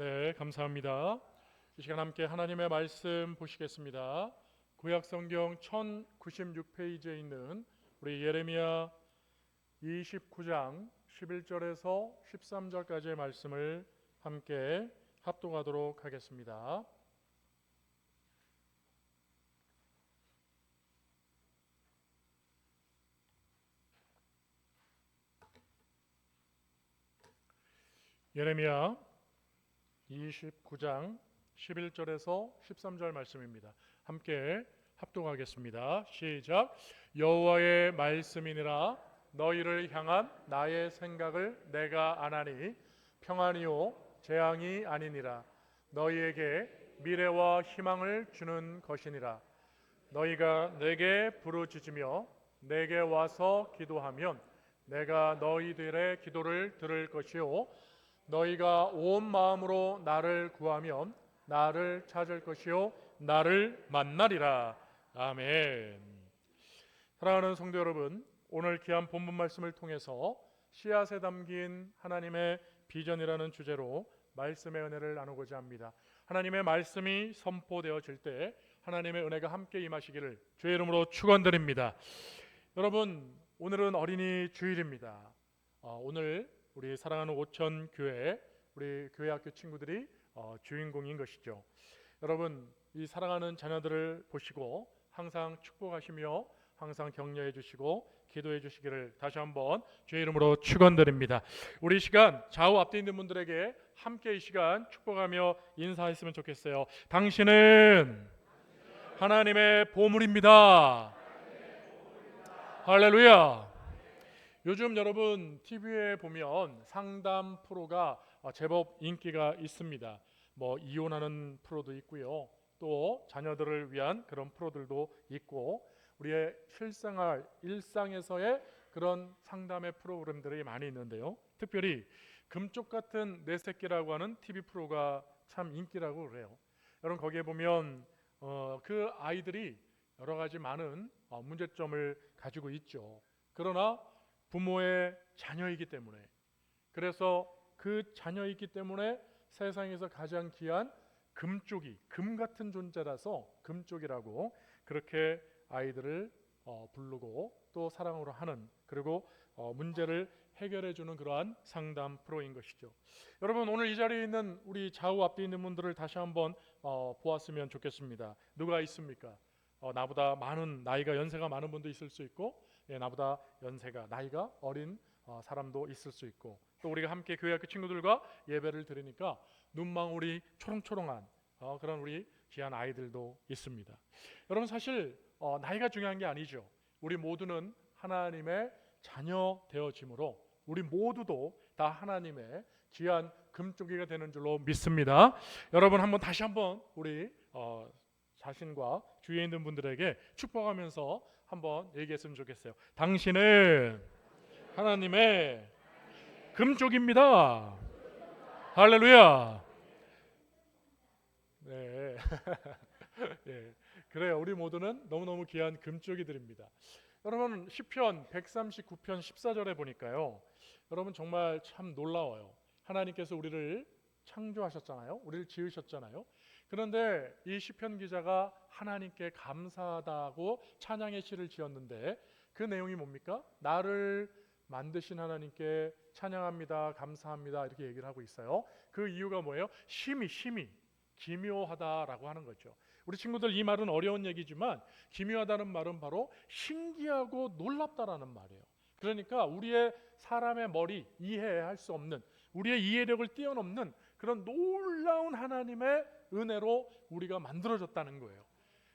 네, 감사합니다. 이 시간 함께 하나님의 말씀 보시겠습니다. 구약 성경 1096페이지에 있는 우리 예레미야 29장 11절에서 13절까지의 말씀을 함께 합독하도록 하겠습니다. 예레미야 29장 11절에서 13절 말씀입니다. 함께 합독하겠습니다. 시작. 여호와의 말씀이니라. 너희를 향한 나의 생각을 내가 아나니 평안이요 재앙이 아니니라. 너희에게 미래와 희망을 주는 것이니라. 너희가 내게 부르짖으며 내게 와서 기도하면 내가 너희들의 기도를 들을 것이요 너희가 온 마음으로 나를 구하면 나를 찾을 것이요 나를 만나리라. 아멘. 사랑하는 성도 여러분, 오늘 귀한 본문 말씀을 통해서 씨앗에 담긴 하나님의 비전이라는 주제로 말씀의 은혜를 나누고자 합니다. 하나님의 말씀이 선포되어질 때 하나님의 은혜가 함께 임하시기를 주의 이름으로 축원드립니다. 여러분, 오늘은 어린이 주일입니다. 오늘 우리 사랑하는 오천교회 우리 교회학교 친구들이 주인공인 것이죠. 여러분, 이 사랑하는 자녀들을 보시고 항상 축복하시며 항상 격려해 주시고 기도해 주시기를 다시 한번 주의 이름으로 축원드립니다. 우리 시간 좌우 앞에 있는 분들에게 함께 이 시간 축복하며 인사했으면 좋겠어요. 당신은 하나님의 보물입니다. 할렐루야. 요즘 여러분 TV에 보면 상담 프로가 제법 인기가 있습니다. 뭐 이혼하는 프로도 있고요. 또 자녀들을 위한 그런 프로들도 있고 우리의 실생활 일상에서의 그런 상담의 프로그램들이 많이 있는데요. 특별히 금쪽 같은 내 새끼라고 하는 TV 프로가 참 인기라고 그래요. 여러분 거기에 보면 그 아이들이 여러 가지 많은 문제점을 가지고 있죠. 그러나 부모의 자녀이기 때문에 그래서 그 자녀이기 때문에 세상에서 가장 귀한 금쪽이 금 같은 존재라서 금쪽이라고 그렇게 아이들을 부르고 또 사랑으로 하는 그리고 문제를 해결해 주는 그러한 상담 프로인 것이죠. 여러분 오늘 이 자리에 있는 우리 좌우 앞에 있는 분들을 다시 한번 보았으면 좋겠습니다. 누가 있습니까? 나보다 많은 나이가 연세가 많은 분도 있을 수 있고 나보다 연세가 나이가 어린 사람도 있을 수 있고 또 우리가 함께 교회학교 친구들과 예배를 드리니까 눈망울이 초롱초롱한 그런 우리 귀한 아이들도 있습니다. 여러분 사실 나이가 중요한 게 아니죠. 우리 모두는 하나님의 자녀 되어짐으로 우리 모두도 다 하나님의 귀한 금쪽이가 되는 줄로 믿습니다. 여러분 다시 한번 우리 자신과 주위에 있는 분들에게 축복하면서 한번 얘기했으면 좋겠어요. 당신은 하나님의 금쪽입니다. 할렐루야. 네. 네. 그래요. 우리 모두는 너무너무 귀한 금쪽이들입니다. 여러분 시편 139편 14절에 보니까요. 여러분 정말 참 놀라워요. 하나님께서 우리를 창조하셨잖아요. 우리를 지으셨잖아요. 그런데 이 시편 기자가 하나님께 감사하다고 찬양의 시를 지었는데 그 내용이 뭡니까? 나를 만드신 하나님께 찬양합니다. 감사합니다. 이렇게 얘기를 하고 있어요. 그 이유가 뭐예요? 심히 기묘하다라고 하는 거죠. 우리 친구들 이 말은 어려운 얘기지만 기묘하다는 말은 바로 신기하고 놀랍다라는 말이에요. 그러니까 우리의 사람의 머리 이해할 수 없는 우리의 이해력을 뛰어넘는 그런 놀라운 하나님의 은혜로 우리가 만들어졌다는 거예요.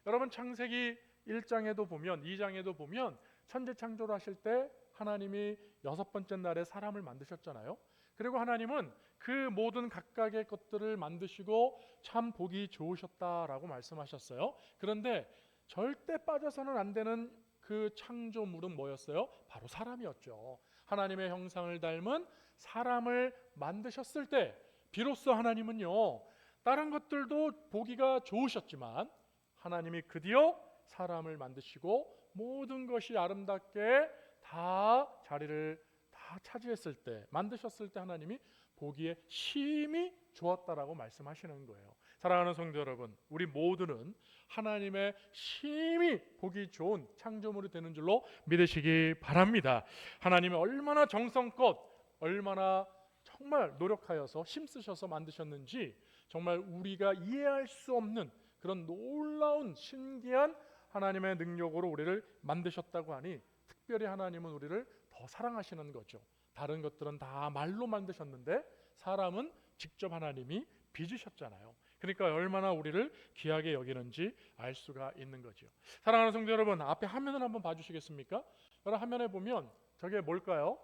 여러분 창세기 1장에도 보면 2장에도 보면 천지 창조를 하실 때 하나님이 6번째 날에 사람을 만드셨잖아요. 그리고 하나님은 그 모든 각각의 것들을 만드시고 참 보기 좋으셨다라고 말씀하셨어요. 그런데 절대 빠져서는 안 되는 그 창조물은 뭐였어요? 바로 사람이었죠. 하나님의 형상을 닮은 사람을 만드셨을 때 비로소 하나님은요 다른 것들도 보기가 좋으셨지만 하나님이 드디어 사람을 만드시고 모든 것이 아름답게 다 자리를 다 차지했을 때 만드셨을 때 하나님이 보기에 심히 주었다라고 말씀하시는 거예요. 사랑하는 성도 여러분, 우리 모두는 하나님의 심히 보기 좋은 창조물이 되는 줄로 믿으시기 바랍니다. 하나님이 얼마나 정성껏, 얼마나 정말 노력하여서 힘쓰셔서 만드셨는지 정말 우리가 이해할 수 없는 그런 놀라운 신기한 하나님의 능력으로 우리를 만드셨다고 하니, 특별히 하나님은 우리를 더 사랑하시는 거죠. 다른 것들은 다 말로 만드셨는데 사람은 직접 하나님이 빚으셨잖아요. 그러니까 얼마나 우리를 귀하게 여기는지 알 수가 있는 거죠. 사랑하는 성도 여러분, 앞에 화면을 한번 봐주시겠습니까? 여러분, 화면에 보면 저게 뭘까요?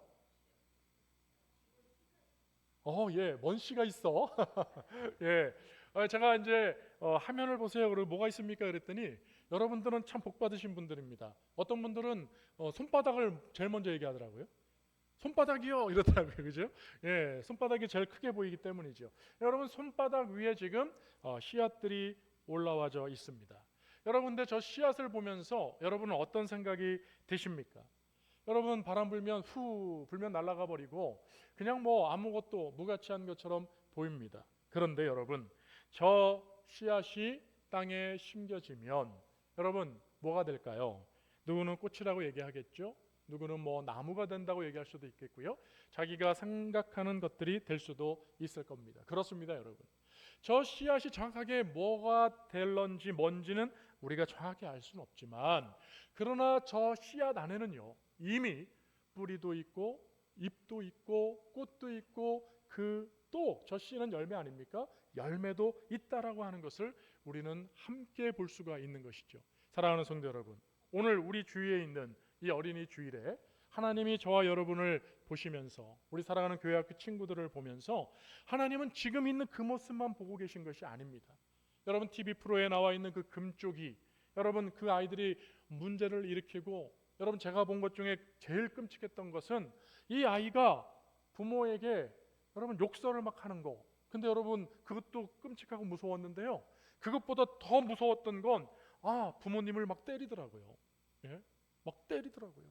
예, 먼씨가 있어. 예, 제가 이제 화면을 보세요. 그리고 뭐가 있습니까? 그랬더니 여러분들은 참 복 받으신 분들입니다. 어떤 분들은 손바닥을 제일 먼저 얘기하더라고요. 손바닥이요 이러더라고요. 그죠? 예, 손바닥이 제일 크게 보이기 때문이죠. 여러분, 손바닥 위에 지금 씨앗들이 올라와져 있습니다. 여러분, 근데 저 씨앗을 보면서 여러분은 어떤 생각이 드십니까? 여러분, 바람 불면 후 불면 날아가 버리고 그냥 뭐 아무것도 무가치한 것처럼 보입니다. 그런데 여러분, 저 씨앗이 땅에 심겨지면 여러분 뭐가 될까요? 누구는 꽃이라고 얘기하겠죠. 누구는 뭐 나무가 된다고 얘기할 수도 있겠고요. 자기가 생각하는 것들이 될 수도 있을 겁니다. 그렇습니다, 여러분. 저 씨앗이 정확하게 뭐가 될런지 뭔지는 우리가 정확히 알 수는 없지만, 그러나 저 씨앗 안에는요 이미 뿌리도 있고 잎도 있고 꽃도 있고 그 또 저 씨는 열매 아닙니까? 열매도 있다라고 하는 것을 우리는 함께 볼 수가 있는 것이죠. 사랑하는 성도 여러분, 오늘 우리 주위에 있는 이 어린이 주일에 하나님이 저와 여러분을 보시면서, 우리 사랑하는 교회학교 친구들을 보면서 하나님은 지금 있는 그 모습만 보고 계신 것이 아닙니다. 여러분, TV 프로에 나와 있는 그 금쪽이, 여러분 그 아이들이 문제를 일으키고, 여러분 제가 본 것 중에 제일 끔찍했던 것은 이 아이가 부모에게 여러분 욕설을 막 하는 거. 근데 여러분 그것도 끔찍하고 무서웠는데요, 그것보다 더 무서웠던 건 부모님을 막 때리더라고요. 예? 막 때리더라고요.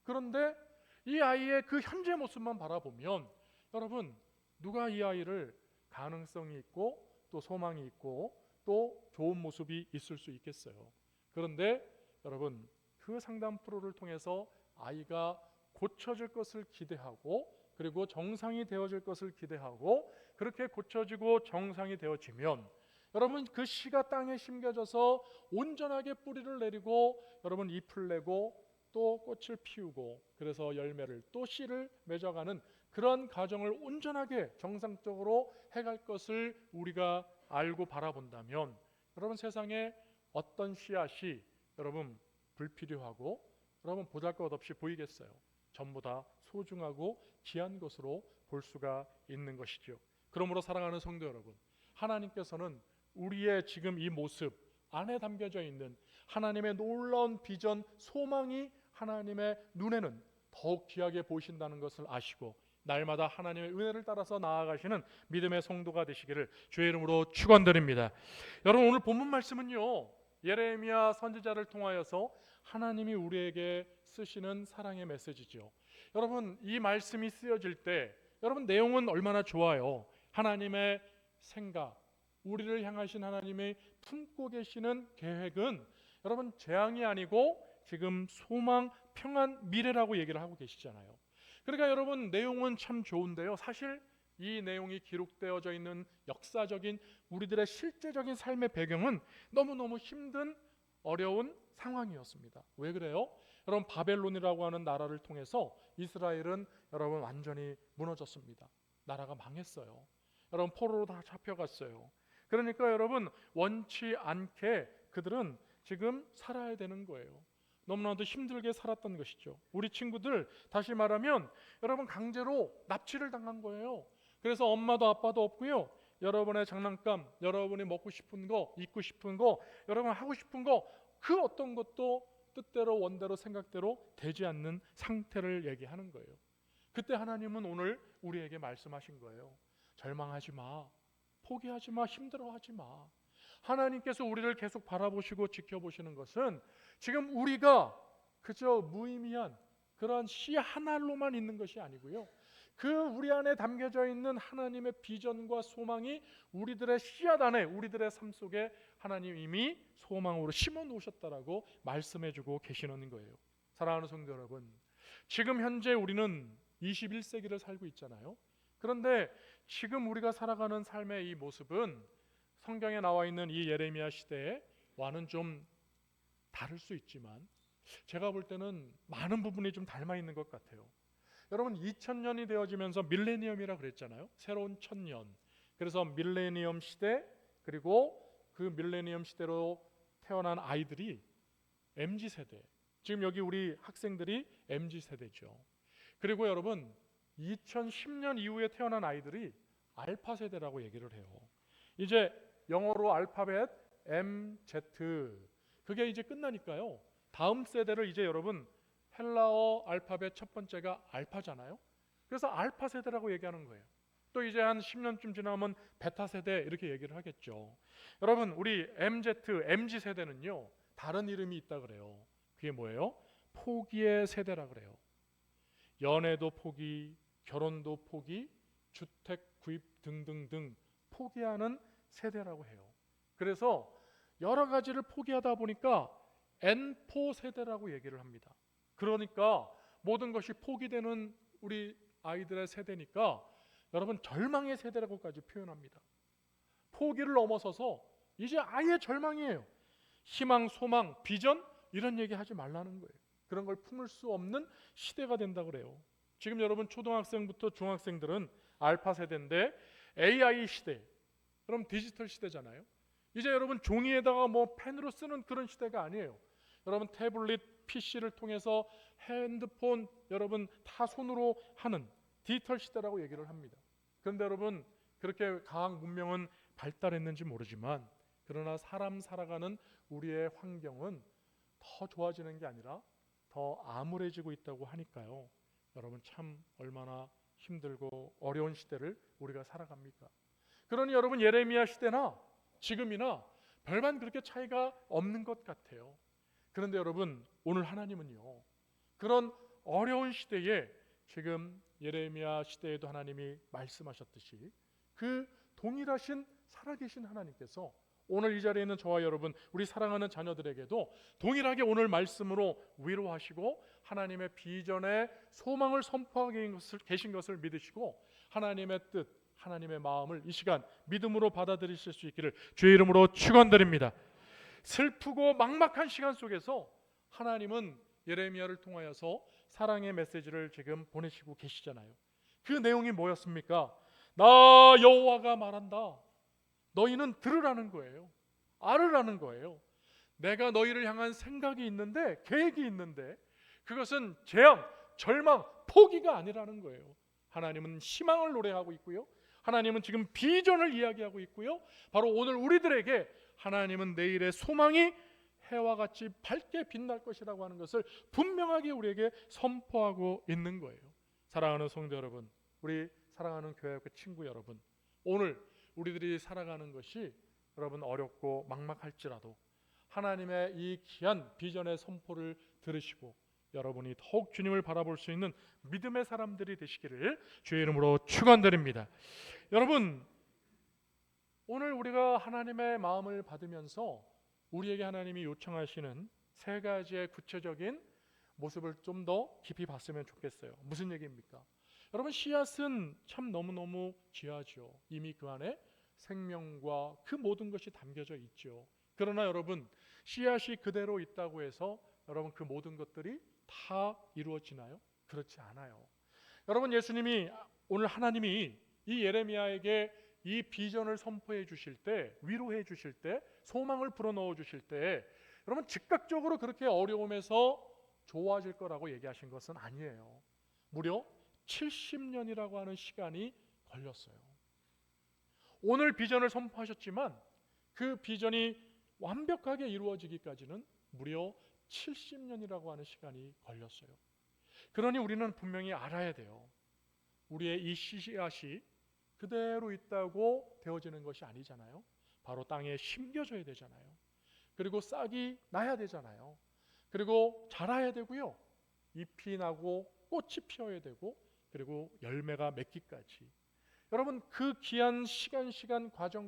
그런데 이 아이의 그 현재 모습만 바라보면 여러분, 누가 이 아이를 가능성이 있고 또 소망이 있고 또 좋은 모습이 있을 수 있겠어요. 그런데 여러분, 그 상담 프로를 통해서 아이가 고쳐질 것을 기대하고, 그리고 정상이 되어질 것을 기대하고, 그렇게 고쳐지고 정상이 되어지면 여러분 그 씨가 땅에 심겨져서 온전하게 뿌리를 내리고 여러분 잎을 내고 또 꽃을 피우고, 그래서 열매를 또 씨를 맺어가는 그런 과정을 온전하게 정상적으로 해갈 것을 우리가 알고 바라본다면, 여러분 세상에 어떤 씨앗이 여러분 불필요하고 여러분 보잘것없이 보이겠어요? 전부 다 소중하고 귀한 것으로 볼 수가 있는 것이죠. 그러므로 사랑하는 성도 여러분, 하나님께서는 우리의 지금 이 모습 안에 담겨져 있는 하나님의 놀라운 비전, 소망이 하나님의 눈에는 더욱 귀하게 보이신다는 것을 아시고, 날마다 하나님의 은혜를 따라서 나아가시는 믿음의 성도가 되시기를 주의 이름으로 축원드립니다. 여러분, 오늘 본문 말씀은요, 예레미야 선지자를 통하여서 하나님이 우리에게 쓰시는 사랑의 메시지죠. 여러분, 이 말씀이 쓰여질 때 여러분 내용은 얼마나 좋아요. 하나님의 생각, 우리를 향하신 하나님의 품고 계시는 계획은 여러분 재앙이 아니고 지금 소망, 평안, 미래라고 얘기를 하고 계시잖아요. 그러니까 여러분 내용은 참 좋은데요, 사실 이 내용이 기록되어져 있는 역사적인 우리들의 실제적인 삶의 배경은 너무너무 힘든 어려운 상황이었습니다. 왜 그래요? 여러분, 바벨론이라고 하는 나라를 통해서 이스라엘은 여러분 완전히 무너졌습니다. 나라가 망했어요. 여러분 포로로 다 잡혀갔어요. 그러니까 여러분 원치 않게 그들은 지금 살아야 되는 거예요. 너무나도 힘들게 살았던 것이죠. 우리 친구들, 다시 말하면 여러분 강제로 납치를 당한 거예요. 그래서 엄마도 아빠도 없고요, 여러분의 장난감, 여러분이 먹고 싶은 거, 입고 싶은 거, 여러분 하고 싶은 거, 그 어떤 것도 뜻대로 원대로 생각대로 되지 않는 상태를 얘기하는 거예요. 그때 하나님은 오늘 우리에게 말씀하신 거예요. 절망하지 마, 포기하지 마, 힘들어하지 마. 하나님께서 우리를 계속 바라보시고 지켜보시는 것은 지금 우리가 그저 무의미한 그런 씨 하나로만 있는 것이 아니고요, 그 우리 안에 담겨져 있는 하나님의 비전과 소망이 우리들의 씨앗 안에, 우리들의 삶 속에 하나님 이미 소망으로 심어 놓으셨다라고 말씀해 주고 계시는 거예요. 사랑하는 성도 여러분, 지금 현재 우리는 21세기를 살고 있잖아요. 그런데 지금 우리가 살아가는 삶의 이 모습은 성경에 나와 있는 이 예레미야 시대와는 좀 다를 수 있지만 제가 볼 때는 많은 부분이 좀 닮아 있는 것 같아요. 여러분, 2000년이 되어지면서 밀레니엄이라 그랬잖아요. 새로운 천년. 그래서 밀레니엄 시대, 그리고 그 밀레니엄 시대로 태어난 아이들이 MZ 세대. 지금 여기 우리 학생들이 MZ 세대죠. 그리고 여러분, 2010년 이후에 태어난 아이들이 알파 세대라고 얘기를 해요. 이제 영어로 알파벳 MZ, 그게 이제 끝나니까요. 다음 세대를 이제 여러분, 헬라어 알파벳 첫 번째가 알파잖아요. 그래서 알파 세대라고 얘기하는 거예요. 또 이제 한 10년쯤 지나면 베타 세대 이렇게 얘기를 하겠죠. 여러분, 우리 MZ 세대는요, 다른 이름이 있다 그래요. 그게 뭐예요? 포기의 세대라 그래요. 연애도 포기, 결혼도 포기, 주택 구입 등등등 포기하는 세대라고 해요. 그래서 여러 가지를 포기하다 보니까 N4 세대라고 얘기를 합니다. 그러니까 모든 것이 포기되는 우리 아이들의 세대니까 여러분, 절망의 세대라고까지 표현합니다. 포기를 넘어서서 이제 아예 절망이에요. 희망, 소망, 비전 이런 얘기 하지 말라는 거예요. 그런 걸 품을 수 없는 시대가 된다 그래요. 지금 여러분, 초등학생부터 중학생들은 알파 세대인데 AI 시대, 그럼 디지털 시대잖아요. 이제 여러분, 종이에다가 뭐 펜으로 쓰는 그런 시대가 아니에요. 여러분, 태블릿, PC를 통해서 핸드폰 여러분 다 손으로 하는 디지털 시대라고 얘기를 합니다. 그런데 여러분, 그렇게 과학 문명은 발달했는지 모르지만 그러나 사람 살아가는 우리의 환경은 더 좋아지는 게 아니라 더 암울해지고 있다고 하니까요. 여러분, 참 얼마나 힘들고 어려운 시대를 우리가 살아갑니까? 그러니 여러분, 예레미야 시대나 지금이나 별반 그렇게 차이가 없는 것 같아요. 그런데 여러분, 오늘 하나님은요, 그런 어려운 시대에 지금 예레미야 시대에도 하나님이 말씀하셨듯이 그 동일하신 살아계신 하나님께서 오늘 이 자리에 있는 저와 여러분, 우리 사랑하는 자녀들에게도 동일하게 오늘 말씀으로 위로하시고 하나님의 비전에 소망을 선포하고 계신 것을 믿으시고 하나님의 뜻, 하나님의 마음을 이 시간 믿음으로 받아들이실 수 있기를 주의 이름으로 축원드립니다. 슬프고 막막한 시간 속에서 하나님은 예레미야를 통하여서 사랑의 메시지를 지금 보내시고 계시잖아요. 그 내용이 뭐였습니까? 나 여호와가 말한다. 너희는 들으라는 거예요. 알으라는 거예요. 내가 너희를 향한 생각이 있는데, 계획이 있는데 그것은 재앙, 절망, 포기가 아니라는 거예요. 하나님은 희망을 노래하고 있고요. 하나님은 지금 비전을 이야기하고 있고요. 바로 오늘 우리들에게 하나님은 내일의 소망이 해와 같이 밝게 빛날 것이라고 하는 것을 분명하게 우리에게 선포하고 있는 거예요. 사랑하는 성도 여러분, 우리 사랑하는 교회 친구 여러분, 오늘 우리들이 살아가는 것이 여러분 어렵고 막막할지라도 하나님의 이 귀한 비전의 선포를 들으시고 여러분이 더욱 주님을 바라볼 수 있는 믿음의 사람들이 되시기를 주의 이름으로 축원드립니다. 여러분, 오늘 우리가 하나님의 마음을 받으면서 우리에게 하나님이 요청하시는 세 가지의 구체적인 모습을 좀 더 깊이 봤으면 좋겠어요. 무슨 얘기입니까? 여러분, 씨앗은 참 너무너무 귀하죠. 이미 그 안에 생명과 그 모든 것이 담겨져 있죠. 그러나 여러분, 씨앗이 그대로 있다고 해서 여러분 그 모든 것들이 다 이루어지나요? 그렇지 않아요. 여러분, 예수님이 오늘 하나님이 이 예레미야에게 이 비전을 선포해 주실 때, 위로해 주실 때, 소망을 불어넣어 주실 때 여러분 즉각적으로 그렇게 어려움에서 좋아질 거라고 얘기하신 것은 아니에요. 무려 70년이라고 하는 시간이 걸렸어요. 오늘 비전을 선포하셨지만 그 비전이 완벽하게 이루어지기까지는 무려 70년이라고 하는 시간이 걸렸어요. 그러니 우리는 분명히 알아야 돼요. 우리의 이 씨앗이 그대로 있다고 되어지는 것이 아니잖아요. 바로 땅에 심겨져야 되잖아요. 그리고 싹이 나야 되잖아요. 그리고 자라야 되고요. 잎이 나고 꽃이 피어야 되고 그리고 열매가 맺기까지 여러분 그 귀한 시간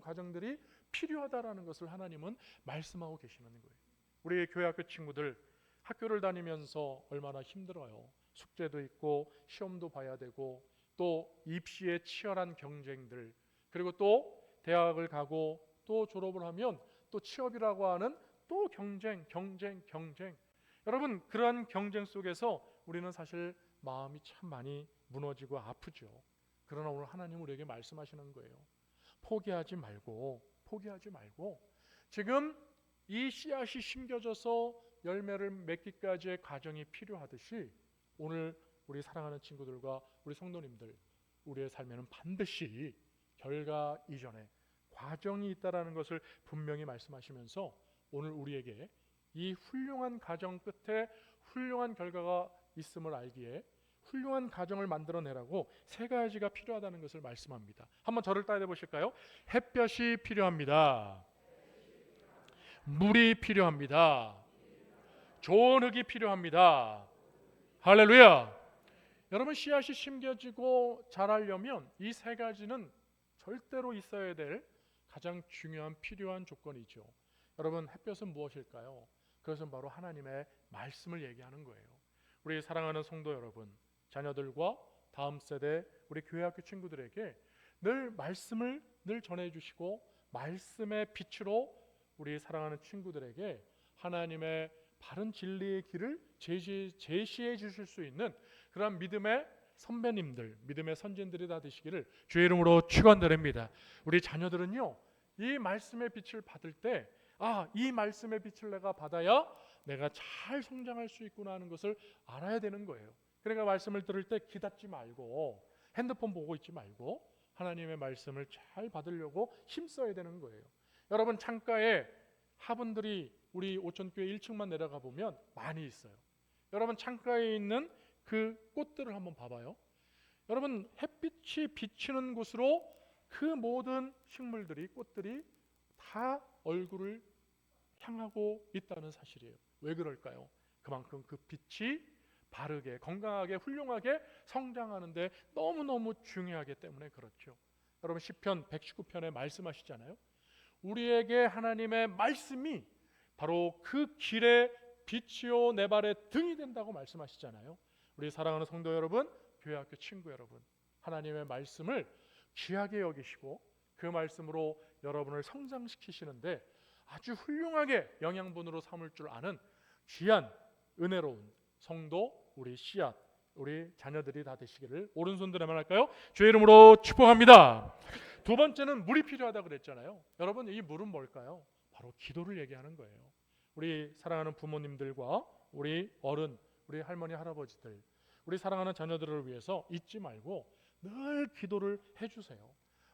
과정들이 필요하다라는 것을 하나님은 말씀하고 계시는 거예요. 우리 교회 학교 친구들 학교를 다니면서 얼마나 힘들어요. 숙제도 있고 시험도 봐야 되고 또 입시의 치열한 경쟁들, 그리고 또 대학을 가고 또 졸업을 하면 또 취업이라고 하는 또 경쟁. 여러분 그러한 경쟁 속에서 우리는 사실 마음이 참 많이 무너지고 아프죠. 그러나 오늘 하나님 우리에게 말씀하시는 거예요. 포기하지 말고 지금 이 씨앗이 심겨져서 열매를 맺기까지의 과정이 필요하듯이 오늘 우리 사랑하는 친구들과 우리 성도님들, 우리의 삶에는 반드시 결과 이전에 과정이 있다라는 것을 분명히 말씀하시면서 오늘 우리에게 이 훌륭한 과정 끝에 훌륭한 결과가 있음을 알기에 훌륭한 가정을 만들어내라고 세 가지가 필요하다는 것을 말씀합니다. 한번 저를 따라 보실까요? 햇볕이 필요합니다. 물이 필요합니다. 좋은 흙이 필요합니다. 할렐루야. 여러분 씨앗이 심겨지고 자라려면 이 세 가지는 절대로 있어야 될 가장 중요한 필요한 조건이죠. 여러분 햇볕은 무엇일까요? 그것은 바로 하나님의 말씀을 얘기하는 거예요. 우리 사랑하는 성도 여러분, 자녀들과 다음 세대 우리 교회 학교 친구들에게 늘 말씀을 늘 전해주시고 말씀의 빛으로 우리 사랑하는 친구들에게 하나님의 바른 진리의 길을 제시해 주실 수 있는 그런 믿음의 선배님들, 믿음의 선진들이 다 되시기를 주의 이름으로 축원드립니다. 우리 자녀들은요, 이 말씀의 빛을 받을 때 이 말씀의 빛을 내가 받아야 내가 잘 성장할 수 있구나 하는 것을 알아야 되는 거예요. 그러니까 말씀을 들을 때 기다지 말고 핸드폰 보고 있지 말고 하나님의 말씀을 잘 받으려고 힘써야 되는 거예요. 여러분 창가에 화분들이 우리 오천교회 1층만 내려가 보면 많이 있어요. 여러분 창가에 있는 그 꽃들을 한번 봐봐요. 여러분 햇빛이 비치는 곳으로 그 모든 식물들이 꽃들이 다 얼굴을 향하고 있다는 사실이에요. 왜 그럴까요? 그만큼 그 빛이 바르게 건강하게 훌륭하게 성장하는데 너무너무 중요하기 때문에 그렇죠. 여러분 시편 119편에 말씀하시잖아요. 우리에게 하나님의 말씀이 바로 그 길의 빛이요 내 발의 등이 된다고 말씀하시잖아요. 우리 사랑하는 성도 여러분, 교회 학교 친구 여러분, 하나님의 말씀을 귀하게 여기시고 그 말씀으로 여러분을 성장시키시는데 아주 훌륭하게 영양분으로 삼을 줄 아는 귀한 은혜로운 성도 우리 씨앗 우리 자녀들이 다 되시기를 오른손 들어만 할까요? 주의 이름으로 축복합니다. 두 번째는 물이 필요하다 그랬잖아요. 여러분 이 물은 뭘까요? 바로 기도를 얘기하는 거예요. 우리 사랑하는 부모님들과 우리 어른, 우리 할머니 할아버지들, 우리 사랑하는 자녀들을 위해서 잊지 말고 늘 기도를 해주세요.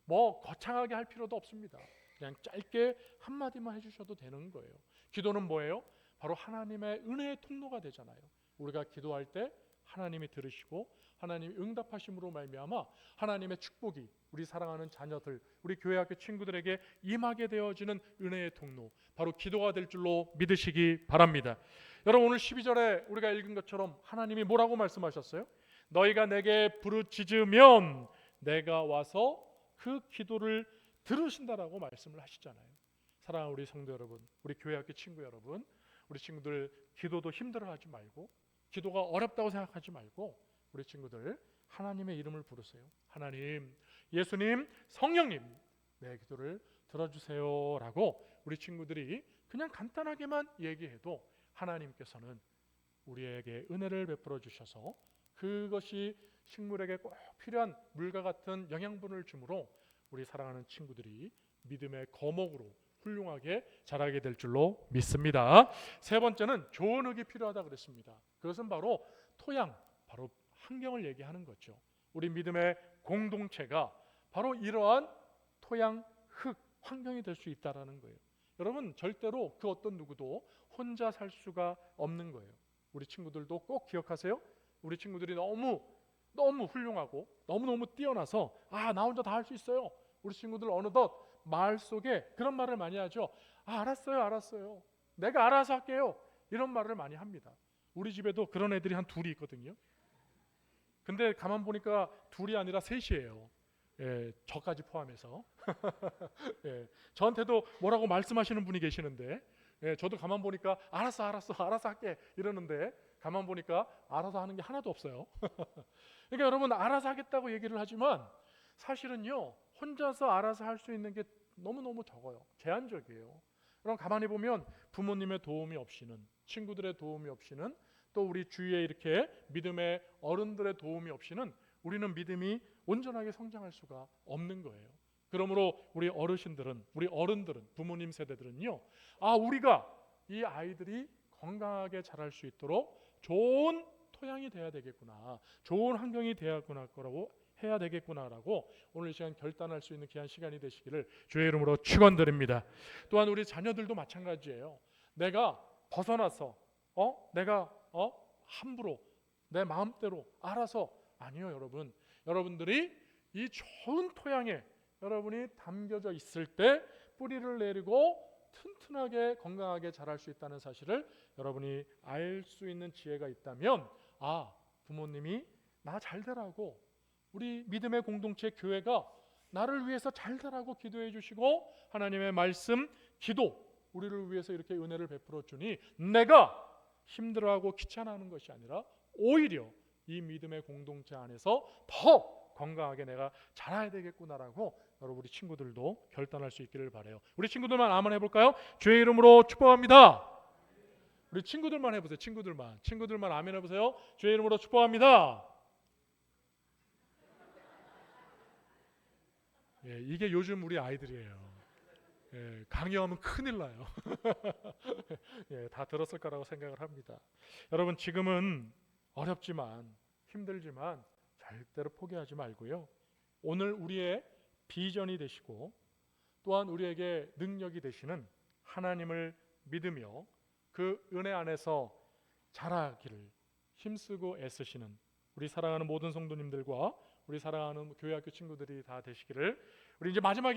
뭐 거창하게 할 필요도 없습니다. 그냥 짧게 한마디만 해주셔도 되는 거예요. 기도는 뭐예요? 바로 하나님의 은혜의 통로가 되잖아요. 우리가 기도할 때 하나님이 들으시고 하나님이 응답하심으로 말미암아 하나님의 축복이 우리 사랑하는 자녀들, 우리 교회 학교 친구들에게 임하게 되어지는 은혜의 통로, 바로 기도가 될 줄로 믿으시기 바랍니다. 여러분 오늘 12절에 우리가 읽은 것처럼 하나님이 뭐라고 말씀하셨어요? 너희가 내게 부르짖으면 내가 와서 그 기도를 들으신다라고 말씀을 하시잖아요. 사랑하는 우리 성도 여러분, 우리 교회 학교 친구 여러분, 우리 친구들 기도도 힘들어하지 말고 기도가 어렵다고 생각하지 말고 우리 친구들 하나님의 이름을 부르세요. 하나님, 예수님, 성령님 내 기도를 들어주세요라고 우리 친구들이 그냥 간단하게만 얘기해도 하나님께서는 우리에게 은혜를 베풀어 주셔서 그것이 식물에게 꼭 필요한 물과 같은 영양분을 주므로 우리 사랑하는 친구들이 믿음의 거목으로 훌륭하게 자라게 될 줄로 믿습니다. 세 번째는 좋은 흙이 필요하다 그랬습니다. 그것은 바로 토양, 바로 환경을 얘기하는 거죠. 우리 믿음의 공동체가 바로 이러한 토양, 흙, 환경이 될 수 있다라는 거예요. 여러분 절대로 그 어떤 누구도 혼자 살 수가 없는 거예요. 우리 친구들도 꼭 기억하세요. 우리 친구들이 너무 훌륭하고 너무너무 뛰어나서 나 혼자 다 할 수 있어요. 우리 친구들 어느덧 말 속에 그런 말을 많이 하죠. 알았어요. 내가 알아서 할게요. 이런 말을 많이 합니다. 우리 집에도 그런 애들이 한 둘이 있거든요. 근데 가만 보니까 둘이 아니라 셋이에요. 예, 저까지 포함해서. 예, 저한테도 뭐라고 말씀하시는 분이 계시는데, 예, 저도 가만 보니까 알았어 할게 이러는데 가만 보니까 알아서 하는 게 하나도 없어요. 그러니까 여러분, 알아서 하겠다고 얘기를 하지만 사실은요, 혼자서 알아서 할 수 있는 게 너무너무 적어요. 제한적이에요. 그럼 가만히 보면 부모님의 도움이 없이는, 친구들의 도움이 없이는, 또 우리 주위에 이렇게 믿음의 어른들의 도움이 없이는 우리는 믿음이 온전하게 성장할 수가 없는 거예요. 그러므로 우리 어르신들은, 우리 어른들은, 부모님 세대들은요, 우리가 이 아이들이 건강하게 자랄 수 있도록 좋은 토양이 돼야 되겠구나, 좋은 환경이 해야 되겠구나라고 오늘 이 시간 결단할 수 있는 귀한 시간이 되시기를 주의 이름으로 축원드립니다. 또한 우리 자녀들도 마찬가지예요. 내가 벗어나서 내가 함부로 내 마음대로 알아서, 아니요 여러분. 여러분들이 이 좋은 토양에 여러분이 담겨져 있을 때 뿌리를 내리고 튼튼하게 건강하게 자랄 수 있다는 사실을 여러분이 알 수 있는 지혜가 있다면, 부모님이 나 잘 되라고, 우리 믿음의 공동체 교회가 나를 위해서 잘 되라고 기도해 주시고 하나님의 말씀, 기도, 우리를 위해서 이렇게 은혜를 베풀어 주니 내가 힘들어하고 귀찮아하는 것이 아니라 오히려 이 믿음의 공동체 안에서 더 건강하게 내가 자라야 되겠구나라고 여러분, 우리 친구들도 결단할 수 있기를 바라요. 우리 친구들만 아멘 해볼까요? 주의 이름으로 축복합니다. 우리 친구들만 해보세요. 친구들만 아멘 해보세요. 주의 이름으로 축복합니다. 예, 이게 요즘 우리 아이들이에요. 예, 강요하면 큰일 나요. 예, 다 들었을 거라고 생각을 합니다. 여러분, 지금은 어렵지만 힘들지만 절대로 포기하지 말고요. 오늘 우리의 비전이 되시고 또한 우리에게 능력이 되시는 하나님을 믿으며 그 은혜 안에서 자라기를 힘쓰고 애쓰시는 우리 사랑하는 모든 성도님들과 우리 사랑하는 교회학교 친구들이 다 되시기를. 우리 이제 마지막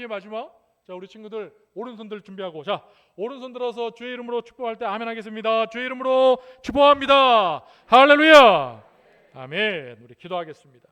자, 우리 친구들 오른손들 준비하고, 자, 오른손 들어서 주의 이름으로 축복할 때 아멘 하겠습니다. 주의 이름으로 축복합니다. 할렐루야. 아멘. 우리 기도하겠습니다.